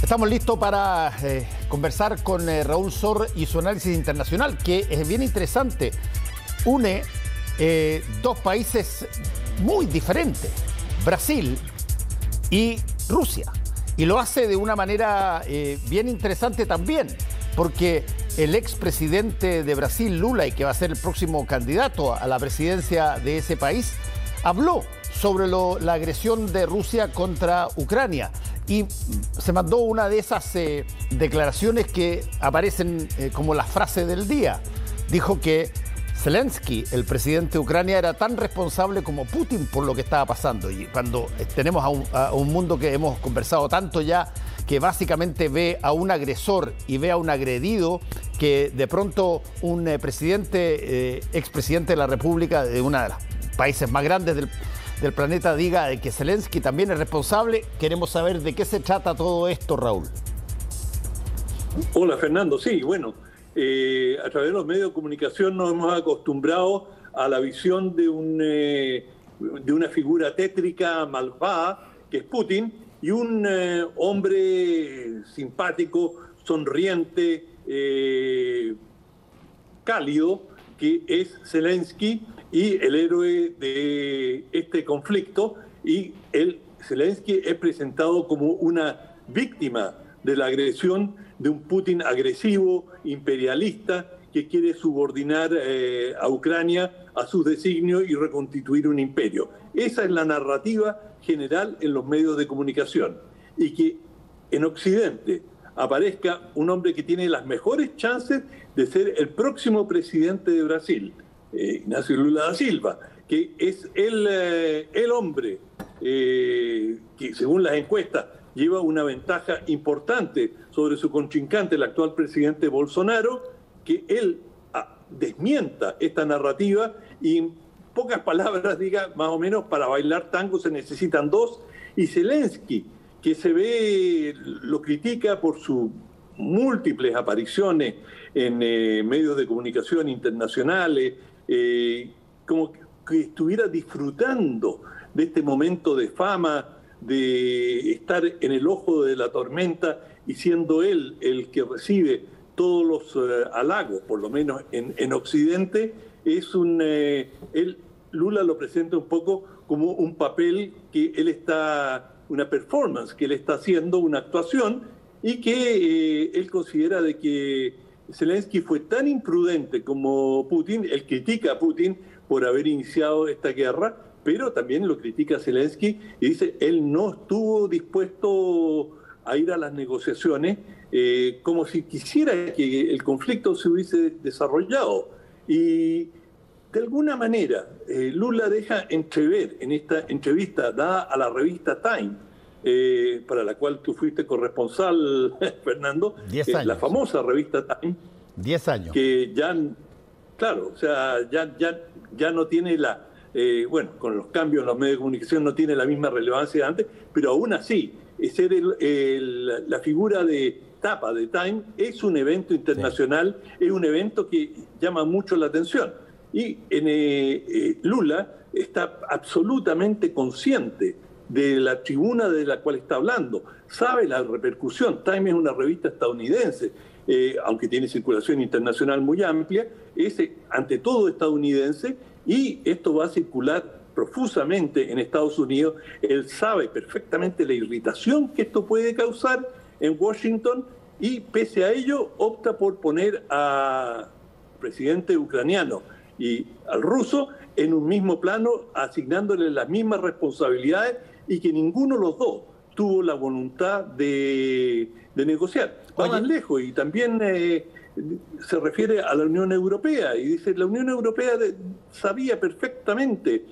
Estamos listos para conversar con Raúl Sor y su análisis internacional, que es bien interesante. Une dos países muy diferentes, Brasil y Rusia. Y lo hace de una manera bien interesante también, porque el expresidente de Brasil, Lula, y que va a ser el próximo candidato a la presidencia de ese país, habló sobre la agresión de Rusia contra Ucrania. Y se mandó una de esas declaraciones que aparecen como la frase del día. Dijo que Zelensky, el presidente de Ucrania, era tan responsable como Putin por lo que estaba pasando. Y cuando tenemos a un mundo que hemos conversado tanto ya, que básicamente ve a un agresor y ve a un agredido, que de pronto un presidente, expresidente de la República, de uno de los países más grandes del planeta, diga que Zelensky también es responsable. Queremos saber de qué se trata todo esto, Raúl. Hola, Fernando. Sí, bueno, a través de los medios de comunicación nos hemos acostumbrado a la visión de una figura tétrica, malvada, que es Putin, y un hombre simpático, sonriente, cálido, que es Zelensky, y el héroe de este conflicto. Y Zelensky es presentado como una víctima de la agresión de un Putin agresivo, imperialista, que quiere subordinar a Ucrania a sus designios y reconstituir un imperio. Esa es la narrativa general en los medios de comunicación. Y que en Occidente aparezca un hombre que tiene las mejores chances de ser el próximo presidente de Brasil, Ignacio Lula da Silva, que es el hombre que, según las encuestas, lleva una ventaja importante sobre su contrincante, el actual presidente Bolsonaro, que él desmienta esta narrativa y, en pocas palabras, diga más o menos: para bailar tango se necesitan dos. Y Zelensky, que lo critica por sus múltiples apariciones en medios de comunicación internacionales, como que estuviera disfrutando de este momento de fama, de estar en el ojo de la tormenta, y siendo él el que recibe todos los halagos, por lo menos en Occidente. Lula lo presenta un poco como un papel que una performance que él está haciendo, una actuación, y que él considera de que Zelensky fue tan imprudente como Putin. Él critica a Putin por haber iniciado esta guerra, pero también lo critica a Zelensky y dice: él no estuvo dispuesto a ir a las negociaciones, como si quisiera que el conflicto se hubiese desarrollado. Y de alguna manera Lula deja entrever en esta entrevista dada a la revista Time, para la cual tú fuiste corresponsal, Fernando, 10 años. La famosa revista Time. 10 años. Que ya, claro, o sea, ya no tiene bueno, con los cambios en los medios de comunicación no tiene la misma relevancia de antes, pero aún así, ser la figura de tapa de Time es un evento internacional, sí. Es un evento que llama mucho la atención. Y Lula está absolutamente consciente de la tribuna de la cual está hablando, sabe la repercusión. Time es una revista estadounidense, aunque tiene circulación internacional muy amplia, es ante todo estadounidense, y esto va a circular profusamente en Estados Unidos. Él sabe perfectamente la irritación que esto puede causar en Washington, y pese a ello opta por poner al presidente ucraniano y al ruso en un mismo plano, asignándole las mismas responsabilidades, y que ninguno de los dos tuvo la voluntad de negociar. Va más lejos, y también se refiere a la Unión Europea, y dice: la Unión Europea sabía perfectamente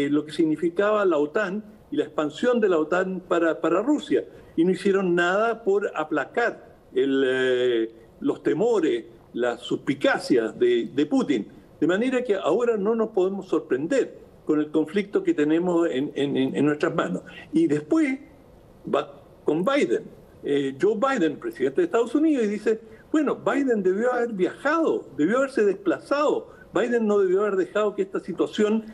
lo que significaba la OTAN y la expansión de la OTAN para Rusia, y no hicieron nada por aplacar los temores, las suspicacias de Putin. De manera que ahora no nos podemos sorprender con el conflicto que tenemos en nuestras manos. Y después va con Biden, Joe Biden, presidente de Estados Unidos, y dice: bueno, Biden debió haber viajado, debió haberse desplazado. Biden no debió haber dejado que esta situación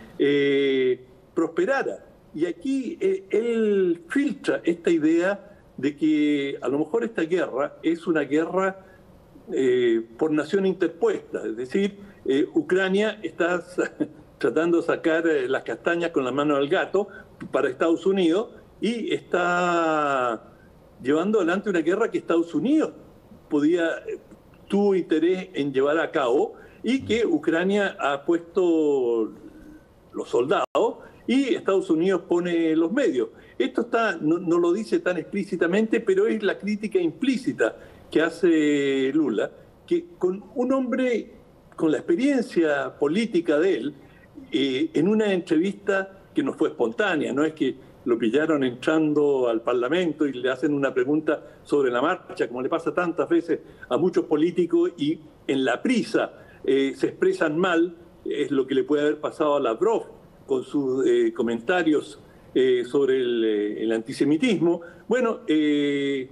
prosperara. Y aquí él filtra esta idea de que a lo mejor esta guerra es una guerra por nación interpuesta, es decir, Ucrania está tratando de sacar las castañas con la mano del gato para Estados Unidos y está llevando adelante una guerra que Estados Unidos tuvo interés en llevar a cabo y que Ucrania ha puesto los soldados y Estados Unidos pone los medios. Esto no lo dice tan explícitamente, pero es la crítica implícita que hace Lula, que con un hombre con la experiencia política de él, en una entrevista que no fue espontánea, no es que lo pillaron entrando al Parlamento y le hacen una pregunta sobre la marcha, como le pasa tantas veces a muchos políticos y en la prisa se expresan mal, es lo que le puede haber pasado a Lavrov con sus comentarios sobre el antisemitismo. Bueno, y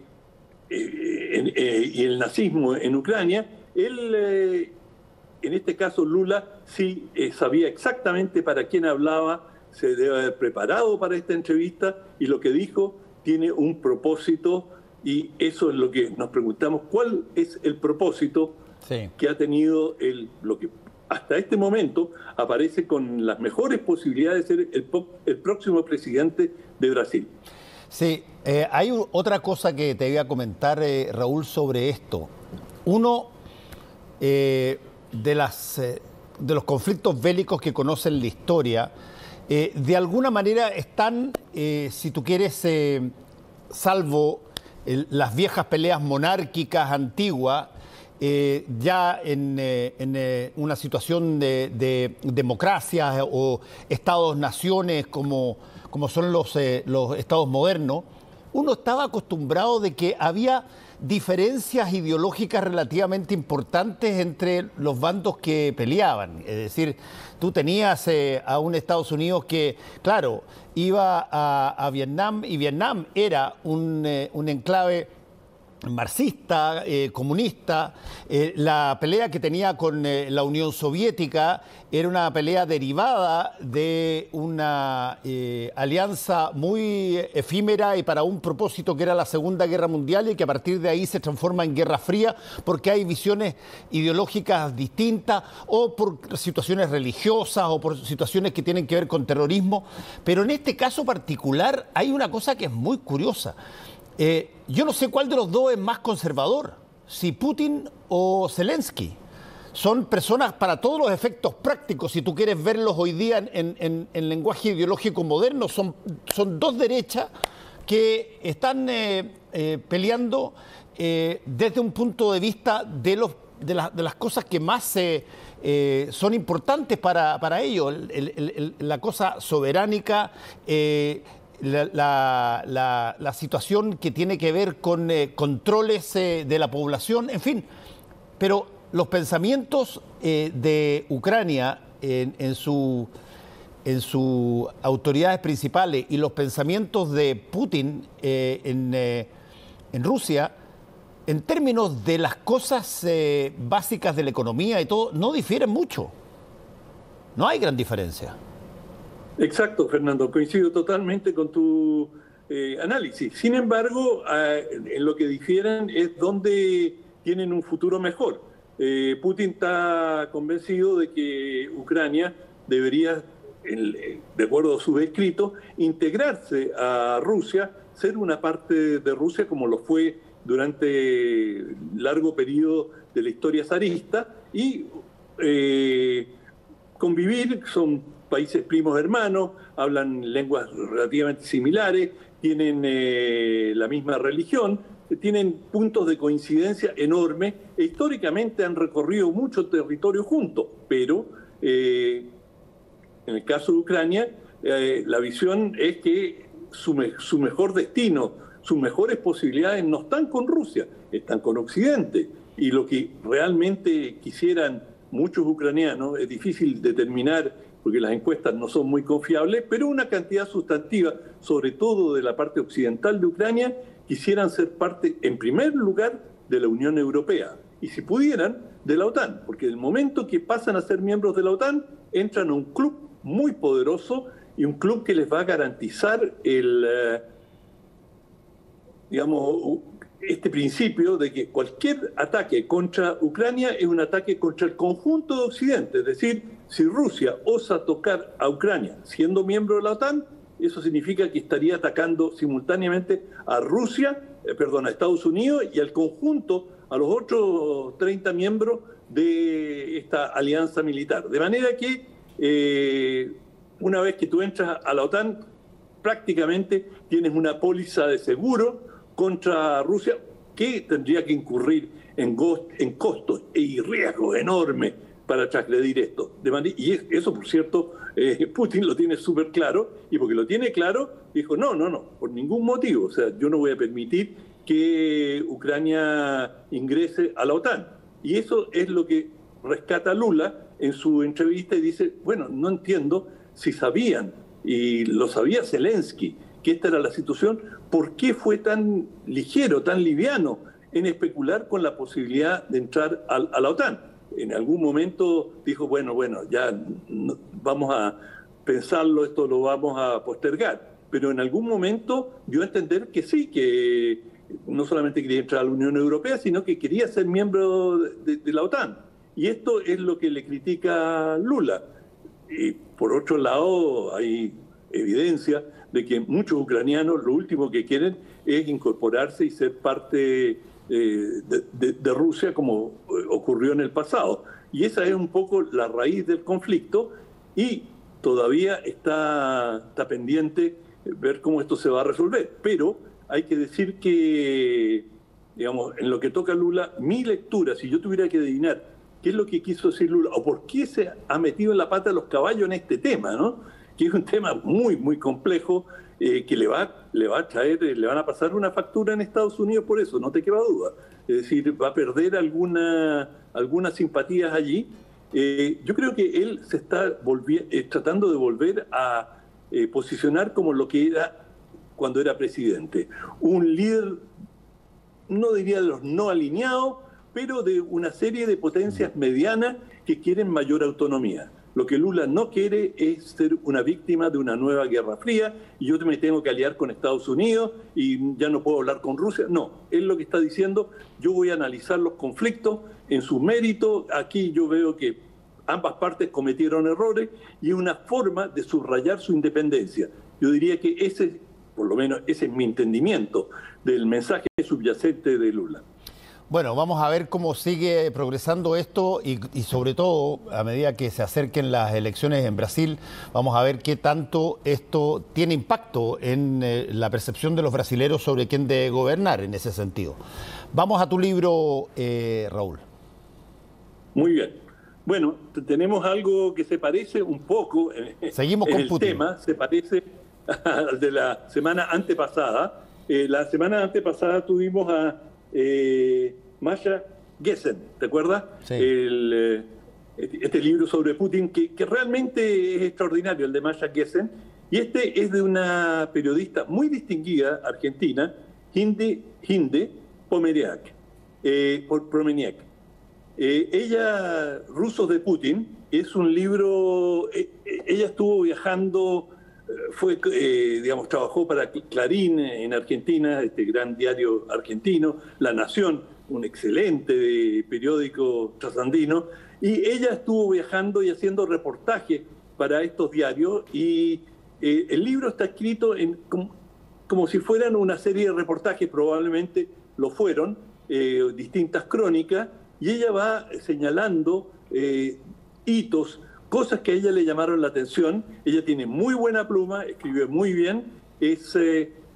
el nazismo en Ucrania, él, en este caso Lula, sí sabía exactamente para quién hablaba, se debe haber preparado para esta entrevista y lo que dijo tiene un propósito y eso es lo que nos preguntamos, ¿cuál es el propósito que ha tenido lo que hasta este momento aparece con las mejores posibilidades de ser el próximo presidente de Brasil? Sí, hay otra cosa que te voy a comentar, Raúl, sobre esto. Uno de los conflictos bélicos que conocen la historia, de alguna manera están, si tú quieres, salvo las viejas peleas monárquicas antiguas, ya en una situación de democracia o estados-naciones como son los estados modernos, uno estaba acostumbrado de que había diferencias ideológicas relativamente importantes entre los bandos que peleaban. Es decir, tú tenías a un Estados Unidos que, claro, iba a Vietnam y Vietnam era un enclave marxista, comunista. La pelea que tenía con la Unión Soviética era una pelea derivada de una alianza muy efímera y para un propósito que era la Segunda Guerra Mundial y que a partir de ahí se transforma en Guerra Fría porque hay visiones ideológicas distintas o por situaciones religiosas o por situaciones que tienen que ver con terrorismo. Pero en este caso particular hay una cosa que es muy curiosa. Yo no sé cuál de los dos es más conservador, si Putin o Zelensky. Son personas para todos los efectos prácticos, si tú quieres verlos hoy día en lenguaje ideológico moderno, son dos derechas que están peleando desde un punto de vista de las cosas que más son importantes para ellos, la cosa soberánica, la situación que tiene que ver con controles de la población, en fin. Pero los pensamientos de Ucrania en sus autoridades principales y los pensamientos de Putin en Rusia, en términos de las cosas básicas de la economía y todo, no difieren mucho. No hay gran diferencia. Exacto, Fernando, coincido totalmente con tu análisis. Sin embargo, en lo que difieren es dónde tienen un futuro mejor. Putin está convencido de que Ucrania debería, de acuerdo a sus escritos, integrarse a Rusia, ser una parte de Rusia como lo fue durante largo periodo de la historia zarista y convivir. Son países primos hermanos, hablan lenguas relativamente similares, tienen la misma religión, tienen puntos de coincidencia enormes e históricamente han recorrido mucho territorio juntos, pero en el caso de Ucrania la visión es que su mejor destino, sus mejores posibilidades no están con Rusia, están con Occidente, y lo que realmente quisieran muchos ucranianos, es difícil determinar porque las encuestas no son muy confiables, pero una cantidad sustantiva, sobre todo de la parte occidental de Ucrania, quisieran ser parte, en primer lugar, de la Unión Europea, y si pudieran, de la OTAN, porque en el momento que pasan a ser miembros de la OTAN, entran a un club muy poderoso y un club que les va a garantizar digamos, este principio de que cualquier ataque contra Ucrania es un ataque contra el conjunto de Occidente. Es decir, si Rusia osa tocar a Ucrania siendo miembro de la OTAN, eso significa que estaría atacando simultáneamente a a Estados Unidos y al conjunto, a los otros 30 miembros de esta alianza militar. De manera que una vez que tú entras a la OTAN, prácticamente tienes una póliza de seguro contra Rusia que tendría que incurrir en costos y riesgos enormes para transgredir esto. Y eso, por cierto, Putin lo tiene súper claro, y porque lo tiene claro, dijo, no, por ningún motivo. O sea, yo no voy a permitir que Ucrania ingrese a la OTAN. Y eso es lo que rescata Lula en su entrevista y dice, bueno, no entiendo si sabían, y lo sabía Zelensky, que esta era la situación, ¿por qué fue tan ligero, tan liviano en especular con la posibilidad de entrar a la OTAN? En algún momento dijo, bueno, ya vamos a pensarlo, esto lo vamos a postergar. Pero en algún momento dio a entender que sí, que no solamente quería entrar a la Unión Europea, sino que quería ser miembro de la OTAN. Y esto es lo que le critica Lula. Y por otro lado, hay evidencia de que muchos ucranianos lo último que quieren es incorporarse y ser parte de Rusia, como ocurrió en el pasado. Y esa es un poco la raíz del conflicto, y todavía está pendiente ver cómo esto se va a resolver. Pero hay que decir que, digamos, en lo que toca a Lula, mi lectura, si yo tuviera que adivinar qué es lo que quiso decir Lula, o por qué se ha metido en la pata de los caballos en este tema, ¿no? Que es un tema muy, muy complejo, que le va a traer, le van a pasar una factura en Estados Unidos por eso, no te queda duda. Es decir, va a perder algunas simpatías allí. Yo creo que él se está tratando de volver a posicionar como lo que era cuando era presidente. Un líder, no diría de los no alineados, pero de una serie de potencias medianas que quieren mayor autonomía. Lo que Lula no quiere es ser una víctima de una nueva guerra fría, y yo me tengo que aliar con Estados Unidos y ya no puedo hablar con Rusia. No, él lo que está diciendo, yo voy a analizar los conflictos en su mérito. Aquí yo veo que ambas partes cometieron errores, y es una forma de subrayar su independencia. Yo diría que por lo menos ese es mi entendimiento del mensaje subyacente de Lula. Bueno, vamos a ver cómo sigue progresando esto, y sobre todo a medida que se acerquen las elecciones en Brasil, vamos a ver qué tanto esto tiene impacto en la percepción de los brasileros sobre quién debe gobernar en ese sentido. Vamos a tu libro, Raúl. Muy bien. Bueno, tenemos algo que se parece un poco. Seguimos con Putin. El tema se parece al de la semana antepasada. La semana antepasada tuvimos a Masha Gessen, ¿te acuerdas? Sí. Este libro sobre Putin, que realmente es extraordinario, el de Masha Gessen, y este es de una periodista muy distinguida argentina, Hinde Pomeniak. Ella, Rusos de Putin, es un libro. Ella estuvo viajando, trabajó para Clarín en Argentina, este gran diario argentino, La Nación, un excelente periódico trasandino, y ella estuvo viajando y haciendo reportajes para estos diarios, y el libro está escrito como si fueran una serie de reportajes, probablemente lo fueron, distintas crónicas, y ella va señalando hitos, cosas que a ella le llamaron la atención. Ella tiene muy buena pluma, escribe muy bien,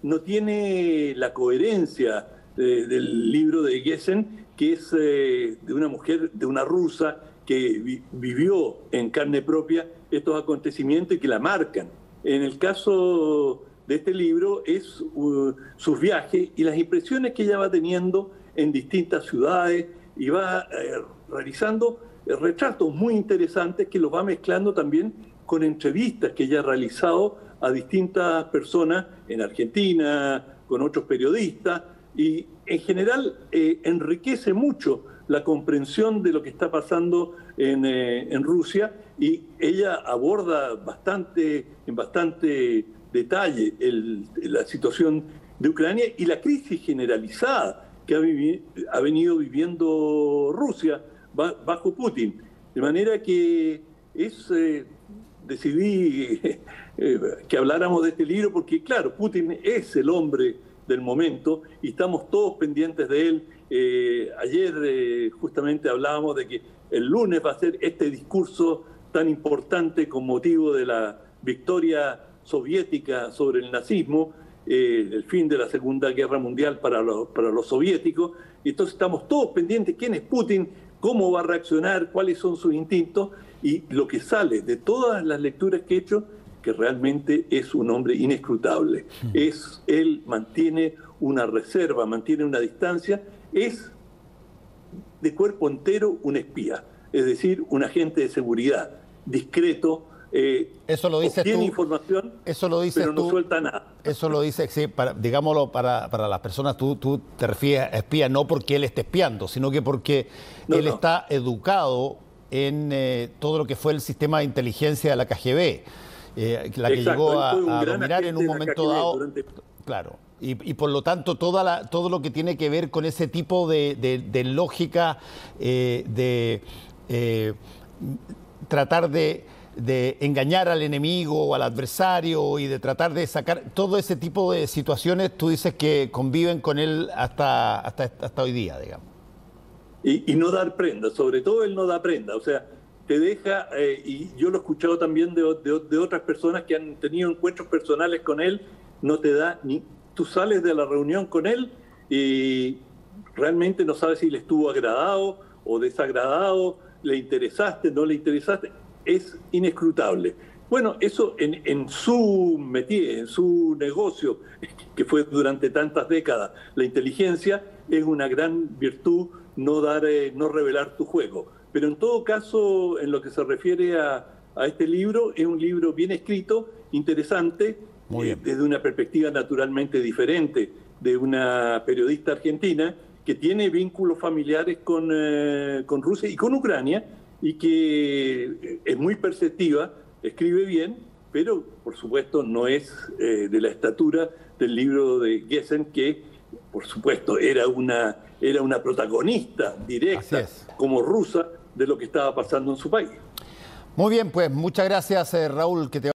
no tiene la coherencia del libro de Gessen, que es de una mujer, de una rusa que vivió en carne propia estos acontecimientos y que la marcan. En el caso de este libro es sus viajes y las impresiones que ella va teniendo en distintas ciudades, y va realizando retratos muy interesantes que los va mezclando también con entrevistas que ella ha realizado a distintas personas en Argentina, con otros periodistas, y en general enriquece mucho la comprensión de lo que está pasando en Rusia, y ella aborda en bastante detalle la situación de Ucrania y la crisis generalizada que ha venido viviendo Rusia bajo Putin. De manera que decidí que habláramos de este libro porque, claro, Putin es el hombre del momento y estamos todos pendientes de él. Ayer justamente hablábamos de que el lunes va a ser este discurso tan importante con motivo de la victoria soviética sobre el nazismo, el fin de la Segunda Guerra Mundial para los soviéticos. Y entonces estamos todos pendientes quién es Putin, cómo va a reaccionar, cuáles son sus instintos, y lo que sale de todas las lecturas que he hecho, que realmente es un hombre inescrutable. Él mantiene una reserva, mantiene una distancia, es de cuerpo entero un espía, es decir, un agente de seguridad, discreto. Eso lo dices tiene tú, información, eso lo dices pero no tú, suelta nada. Eso lo dices, sí, digámoslo para las personas, tú te refieres a espía no porque él esté espiando, sino que porque él está educado en todo lo que fue el sistema de inteligencia de la KGB, la que llegó a dominar en un momento dado. Claro. Y por lo tanto, todo lo que tiene que ver con ese tipo de lógica, tratar de engañar al enemigo o al adversario y de tratar de sacar todo ese tipo de situaciones, tú dices que conviven con él hasta hoy día, digamos. Y no dar prenda, sobre todo él no da prenda, o sea, te deja, y yo lo he escuchado también de otras personas que han tenido encuentros personales con él, no te da ni... Tú sales de la reunión con él y realmente no sabes si le estuvo agradado o desagradado, le interesaste, no le interesaste, es inescrutable. Bueno, eso en su métier, en su negocio, que fue durante tantas décadas, la inteligencia es una gran virtud, no revelar tu juego. Pero en todo caso, en lo que se refiere a este libro, es un libro bien escrito, interesante, desde una perspectiva naturalmente diferente de una periodista argentina que tiene vínculos familiares con Rusia y con Ucrania y que es muy perceptiva, escribe bien, pero por supuesto no es de la estatura del libro de Gessen, que por supuesto era una protagonista directa como rusa de lo que estaba pasando en su país. Muy bien, pues muchas gracias, Raúl, que te